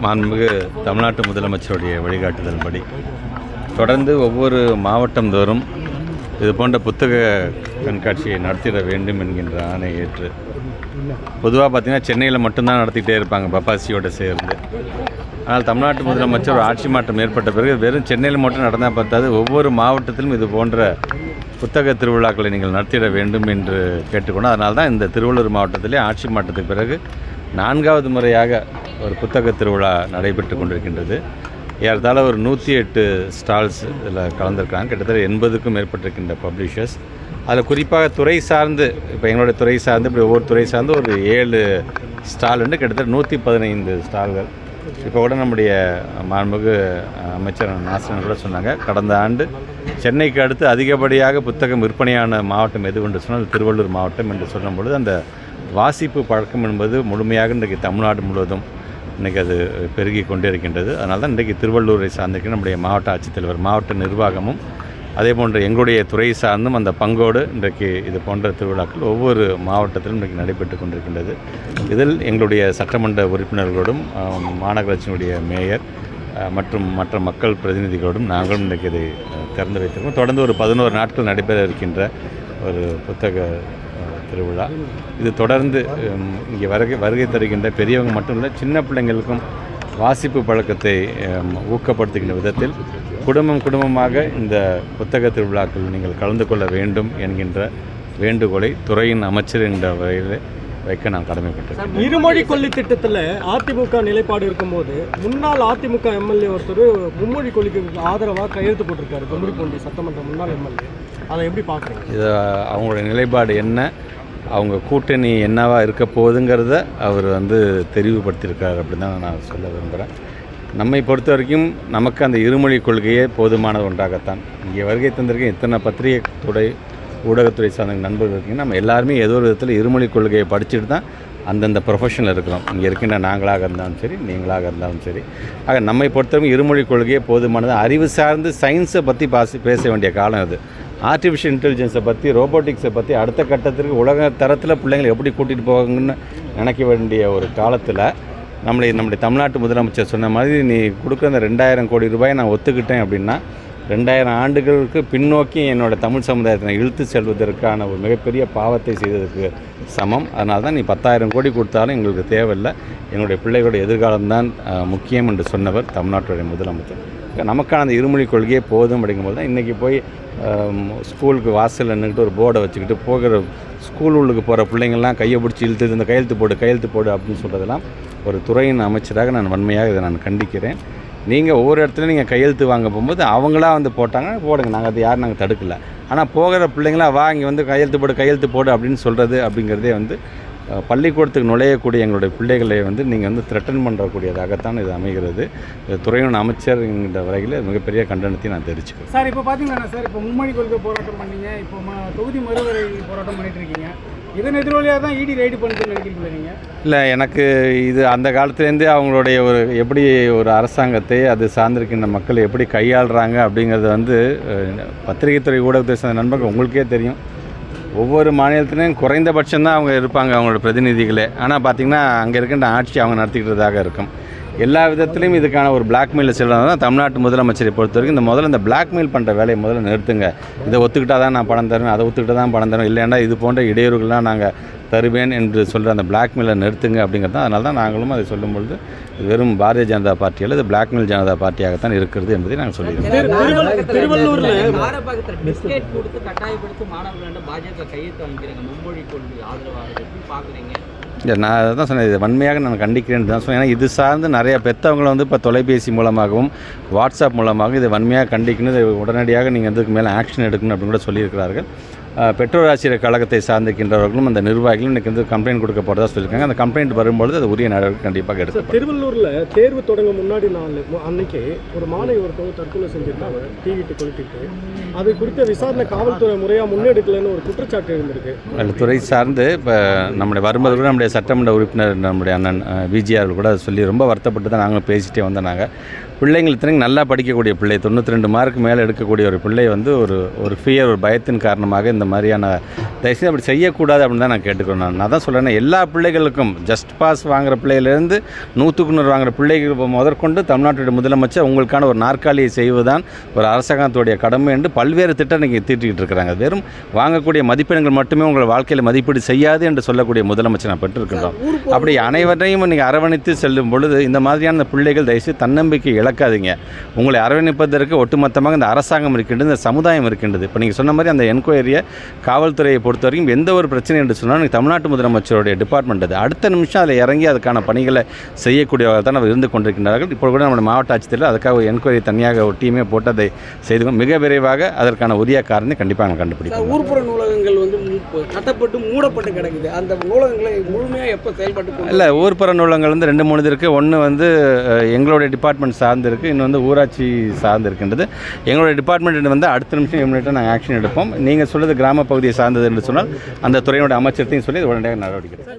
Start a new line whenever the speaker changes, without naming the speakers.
மாண்புமிகு தமிழ்நாட்டு முதலமைச்சருடைய வழிகாட்டுதல்படி தொடர்ந்து ஒவ்வொரு மாவட்டம் தோறும் இது போன்ற புத்தக கண்காட்சியை நடத்திட வேண்டும் என்கின்ற ஆணை ஏற்று பொதுவாக பார்த்திங்கன்னா சென்னையில் மட்டும்தான் நடத்திக்கிட்டே இருப்பாங்க பப்பாசியோடு சேர்ந்து. ஆனால் தமிழ்நாட்டு முதலமைச்சர் ஒரு ஆட்சி மாற்றம் ஏற்பட்ட பிறகு வெறும் சென்னையில் மட்டும் நடந்தால் பார்த்தாது ஒவ்வொரு மாவட்டத்திலும் இது போன்ற புத்தக திருவிழாக்களை நீங்கள் நடத்திட வேண்டும் என்று கேட்டுக்கொண்டோம். அதனால தான் இந்த திருவள்ளூர் மாவட்டத்திலே ஆட்சி மாற்றத்துக்கு பிறகு 4வது முறையாக ஒரு புத்தக திருவிழா நடைபெற்று கொண்டிருக்கின்றது. ஏறத்தாழ ஒரு 108 ஸ்டால்ஸ் இதில் கலந்துருக்காங்க. கிட்டத்தட்ட 80க்கும் மேற்பட்டிருக்கின்ற பப்ளிஷர்ஸ். அதில் குறிப்பாக துறை சார்ந்து, இப்போ எங்களுடைய துறை சார்ந்து இப்படி ஒவ்வொரு துறை சார்ந்து ஒரு 7 ஸ்டால் உண்டு. கிட்டத்தட்ட 115 ஸ்டால்கள். இப்போ கூட நம்முடைய மாண்புமிகு அமைச்சர் நாசன் கூட சொன்னாங்க, கடந்த ஆண்டு சென்னைக்கு அடுத்து அதிகப்படியாக புத்தகம் விற்பனையான மாவட்டம் எது என்று சொன்னால் திருவள்ளூர் மாவட்டம் என்று சொல்லும்பொழுது அந்த வாசிப்பு பழக்கம் என்பது முழுமையாக இன்றைக்கு தமிழ்நாடு முழுவதும் இன்றைக்கி அது பெருகி கொண்டே இருக்கின்றது. அதனால தான் இன்றைக்கு திருவள்ளூரை சார்ந்திருக்கிற நம்முடைய மாவட்ட ஆட்சித்தலைவர், மாவட்ட நிர்வாகமும் அதே போன்ற எங்களுடைய துறை சார்ந்தும் அந்த பங்கோடு இன்றைக்கு இது போன்ற திருவிழாக்கள் ஒவ்வொரு மாவட்டத்திலும் இன்றைக்கு நடைபெற்று கொண்டிருக்கின்றது. இதில் எங்களுடைய சட்டமன்ற உறுப்பினர்களோடும் மாநகராட்சியினுடைய மேயர் மற்றும் மற்ற மக்கள் பிரதிநிதிகளோடும் நாங்களும் இன்றைக்கு இதை திறந்து வைத்திருக்கோம். தொடர்ந்து ஒரு 11 நாட்கள் நடைபெற இருக்கின்ற ஒரு புத்தக திருவிழா. இது தொடர்ந்து இங்கே வருகை தருகின்ற பெரியவங்க மட்டும் இல்லை, சின்ன பிள்ளைங்களுக்கும் வாசிப்பு பழக்கத்தை ஊக்கப்படுத்துகின்ற விதத்தில் குடும்பமாக இந்த புத்தக திருவிழாக்கள் நீங்கள் கலந்து கொள்ள வேண்டும் என்கின்ற வேண்டுகோளை துறையின் அமைச்சர் என்ற வகையில் வைக்க நான் கடமைப்பட்டேன்.
இருமொழி கொல்லி திட்டத்தில் அதிமுக நிலைப்பாடு இருக்கும்போது முன்னாள் அதிமுக எம்எல்ஏ ஒருத்தர் மும்மொழி கொல்லிக்கு ஆதரவாக கையெழுத்து போட்டிருக்காரு. கும்மிடிப்பூண்டி சட்டமன்ற முன்னாள் எம்எல்ஏ. அதை எப்படி பார்க்குறீங்க?
இது அவங்களுடைய நிலைப்பாடு என்ன, அவங்க கூட்டணி என்னவா இருக்க போகுதுங்கிறத அவர் தெரிவுபடுத்தியிருக்கார் அப்படின்னு தான் நான் சொல்ல விரும்புகிறேன். நம்மை பொறுத்த வரைக்கும் நமக்கு அந்த இருமொழி கொள்கையே போதுமான ஒன்றாகத்தான். இங்கே வருகை தந்திருக்க இத்தனை பத்திரிகை துறை ஊடகத்துறை சார்ந்த நண்பர்கள் இருக்கீங்கன்னா நம்ம எல்லாருமே ஏதோ ஒரு விதத்தில் இருமொழி கொள்கையை படிச்சுட்டு தான் அந்தந்த ப்ரொஃபஷனில் இருக்கிறோம். இங்கே இருக்கின்ற நாங்களாக இருந்தாலும் சரி, நீங்களாக இருந்தாலும் சரி. ஆக நம்மை பொறுத்தவரைக்கும் இருமொழி கொள்கையே போதுமானது. அறிவு சார்ந்து சயின்ஸை பற்றி பேச வேண்டிய காலம் அது. ஆர்டிஃபிஷியல் இன்டெலிஜென்ஸை பற்றி, ரோபோட்டிக்ஸை பற்றி அடுத்த கட்டத்திற்கு உலக தரத்தில் பிள்ளைங்களை எப்படி கூட்டிகிட்டு போவாங்கன்னு நினைக்க வேண்டிய ஒரு காலத்தில் நம்முடைய தமிழ்நாட்டு முதலமைச்சர் சொன்ன மாதிரி நீ கொடுக்குற அந்த 2000 கோடி ரூபாயை நான் ஒத்துக்கிட்டேன் அப்படின்னா 2000 ஆண்டுகளுக்கு பின்னோக்கி என்னோடய தமிழ் சமுதாயத்தை இழுத்து செல்வதற்கான ஒரு மிகப்பெரிய பாவத்தை செய்ததுக்கு சமம். அதனால தான் நீ 10,000 கோடி கொடுத்தாலும் எங்களுக்கு தேவையில்லை, எங்களுடைய பிள்ளைகளுடைய எதிர்காலம்தான் முக்கியம் என்று சொன்னவர் தமிழ்நாட்டுடைய முதலமைச்சர். நமக்கான அந்த இருமொழி கொள்கையே போதும் அப்படிங்கும்போது தான் இன்றைக்கி போய் ஸ்கூலுக்கு வாசலில் நின்றுட்டு ஒரு போர்டை வச்சுக்கிட்டு போகிற ஸ்கூல் உள்ளுக்கு போகிற பிள்ளைங்கள்லாம் கையை பிடிச்சி இழுத்து இந்த கையெழுத்து போடு அப்படின்னு சொல்கிறதெல்லாம் ஒரு துறையின் அமைச்சராக நான் வன்மையாக இதை நான் கண்டிக்கிறேன். நீங்கள் ஒவ்வொரு இடத்துலையும் நீங்கள் கையெழுத்து வாங்க போகும்போது அவங்களா போட்டாங்க, போடுங்க, நாங்கள் அது யாரும் நாங்கள் தடுக்கலை. ஆனால் போகிற பிள்ளைங்களா வா இங்கே கையெழுத்து போடு அப்படின்னு சொல்கிறது அப்படிங்கிறதே பள்ளிக்கூடத்துக்கு நுழையக்கூடிய எங்களுடைய பிள்ளைகளை நீங்கள் த்ரெட்டன் பண்ணுறக்கூடியதாகத்தான் இது அமைகிறது. துறையின் அமைச்சர் என்கின்ற வரையில் மிகப்பெரிய கண்டனத்தை நான் தெரிவிச்சுக்கிறேன்.
சார், இப்போ பார்த்தீங்கன்னா சார், இப்போ மும்மொழி கொள்கை போராட்டம் பண்ணீங்க, இப்போ தொகுதி மறுவரை போராட்டம் பண்ணிட்டு இருக்கீங்க. இதன் எதிரொலியாக தான் இடி ரைடு பண்ணிட்டு நினைக்கிறீங்களா நீங்கள்? இல்லை, எனக்கு இது அந்த காலத்துலேருந்தே அவங்களுடைய எப்படி ஒரு அரசாங்கத்தை அது சார்ந்திருக்கின்ற மக்களை எப்படி கையாளுறாங்க அப்படிங்கிறது பத்திரிகை துறை ஊடகத்தை சார்ந்த நண்பர்கள் உங்களுக்கே தெரியும். ஒவ்வொரு மாநிலத்திலையும் குறைந்தபட்சம் தான் அவங்க இருப்பாங்க, அவங்களோட பிரதிநிதிகளே. ஆனால் பார்த்திங்கன்னா அங்கே இருக்கின்ற ஆட்சி அவங்க நடத்திக்கிறதாக இருக்கும். எல்லா விதத்துலையும் இதுக்கான ஒரு பிளாக்மெயிலில் செல்வது தான் தமிழ்நாட்டு முதலமைச்சரை பொறுத்த வரைக்கும் இந்த பிளாக்மெயில் பண்ணுற வேலையை முதல்ல நிறுத்துங்க. இதை ஒத்துக்கிட்டால் தான் நான் பணம் தருவேன், அதை ஒத்துக்கிட்டால் தான் பணம் தருவேன், இல்லைன்னா இது போன்ற இடையூறுகள்லாம் நாங்கள் தருவேன் என்று சொல்கிற அந்த பிளாக்மெயிலை நிறுத்துங்க அப்படிங்கிறது தான். அதனால தான் நாங்களும் அதை சொல்லும்பொழுது வெறும் பாரதிய ஜனதா பார்ட்டியில் இது பிளாக்மெயில் ஜனதா பார்ட்டியாகத்தான் இருக்கிறது என்பதை நாங்கள் சொல்லியிருக்கோம். நான் தான் சொன்னேன், இது வன்மையாக நான் கண்டிக்கிறேன்னு தான் சொன்னேன். ஏன்னா இது சார்ந்து நிறைய பெற்றவங்களை இப்போ தொலைபேசி மூலமாகவும் வாட்ஸ்அப் மூலமாகவும் இதை வன்மையாக கண்டிக்கணும், இதை உடனடியாக நீங்கள் இதுக்கு மேலே ஆக்ஷன் எடுக்கணும் அப்படின்னு கூட சொல்லியிருக்கிறார்கள். பெற்றோர் ஆசிரியர் கழகத்தை சார்ந்திருக்கின்றவர்களும் அந்த நிர்வாகிகளும் இன்றைக்கி கம்ப்ளைண்ட் கொடுக்க போகிறதா சொல்லியிருக்காங்க. அந்த கம்ப்ளைண்ட் வரும்பொழுது அது உரிய நடவடிக்கை கண்டிப்பாக எடுக்கும். திருவள்ளூரில் தேர்வு தொடங்க முன்னாடி அன்னைக்கு ஒரு மாணவி ஒருத்தவங்க தற்கொலை செஞ்சுருக்காங்க, தீவிட்டு கொளுத்திட்டு. அது குறித்த விசாரணை காவல்துறை முறையாக முன்னெடுக்கலன்னு ஒரு குற்றச்சாட்டு இருந்திருக்கு.
அந்த துறை சார்ந்து இப்போ நம்முடைய வரும்போது கூட நம்முடைய சட்டமன்ற உறுப்பினர் நம்முடைய அண்ணன் விஜிஆர் கூட சொல்லி ரொம்ப வருத்தப்பட்டு தான் நாங்களும் பேசிகிட்டே வந்தோம். பிள்ளைங்கள் நல்லா படிக்கக்கூடிய பிள்ளை, 92 மார்க்கு மேலே எடுக்கக்கூடிய ஒரு பிள்ளை ஒரு ஃபியர், ஒரு பயத்தின் காரணமாக இந்த மாதிரியான தயவுசெய்து அப்படி செய்யக்கூடாது அப்படின்னு தான் நான் கேட்டுக்கிறேன். நான் தான் சொல்கிறேன், எல்லா பிள்ளைகளுக்கும் ஜஸ்ட் பாஸ் வாங்குகிற பிள்ளையிலேருந்து 100க்கு 100 வாங்குகிற பிள்ளைகள் முதற்கொண்டு தமிழ்நாட்டுடைய முதலமைச்சர் உங்களுக்கான ஒரு நாற்காலியை செய்வதுதான் ஒரு அரசாங்கத்துடைய கடமை என்று பல்வேறு திட்டம் நீங்கள் தீட்டிக்கிட்டு இருக்கிறாங்க. வெறும் வாங்கக்கூடிய மதிப்பெண்கள் மட்டுமே உங்கள் வாழ்க்கையில் மதிப்பீடு செய்யாது என்று சொல்லக்கூடிய முதலமைச்சர் நான் பெற்றிருக்கின்றோம். அப்படி அனைவரையும் நீங்கள் அரவணைத்து செல்லும் பொழுது இந்த மாதிரியான பிள்ளைகள் தயவுசெய்து தன்னம்பிக்கை இழக்காதீங்க. உங்களை அரவணைப்பதற்கு ஒட்டுமொத்தமாக இந்த அரசாங்கம் இருக்கின்றது, இந்த சமுதாயம் இருக்கின்றது. இப்போ நீங்கள் சொன்ன மாதிரி அந்த என்கொயரியை காவல்துறையை பொறுத்த வரைக்கும் எந்த ஒரு பிரச்சனை என்று சொன்னால் தமிழ்நாட்டு முதலமைச்சருடைய டிபார்ட்மெண்ட் அது. அடுத்த நிமிஷம் அதில் இறங்கி அதுக்கான பணிகளை செய்யக்கூடியவர்கள் தான் அவர் இருந்து கொண்டிருக்கின்றார்கள். இப்போ கூட நம்ம மாவட்ட ஆட்சித்தலைவர் அதுக்காக ஒரு என்கொயரி தனியாக ஒரு டீமே போட்டு அதை செய்து மிக விரைவாக அதற்கான உரிய காரணத்தை கண்டிப்பாக நாங்கள் கண்டுபிடிப்போம்.
ஊர்ப்புற நூலகங்கள் வந்து கட்டப்பட்டு மூடப்பட்டு கிடக்குது. அந்த நூலகங்களை முழுமையாக எப்போ செயல்பட்டு
இல்லை, ஊர்ப்புற நூலகங்கள் வந்து 2-3 இருக்குது. ஒன்று வந்து எங்களுடைய டிபார்ட்மெண்ட் சார்ந்து இருக்குது, இன்னும் வந்து ஊராட்சி சார்ந்து இருக்கின்றது. எங்களுடைய டிபார்ட்மெண்ட் வந்து அடுத்த நிமிஷம் இமிடியேட்டாக நாங்கள் ஆக்ஷன் எடுப்போம். நீங்கள் சொல்கிறது கிராம பகுதியை சார்ந்தது என்று சொன்னால் அந்த துறையினுடைய அமைச்சர்த்தையும் சொல்லி உடனடியாக நடவடிக்கை.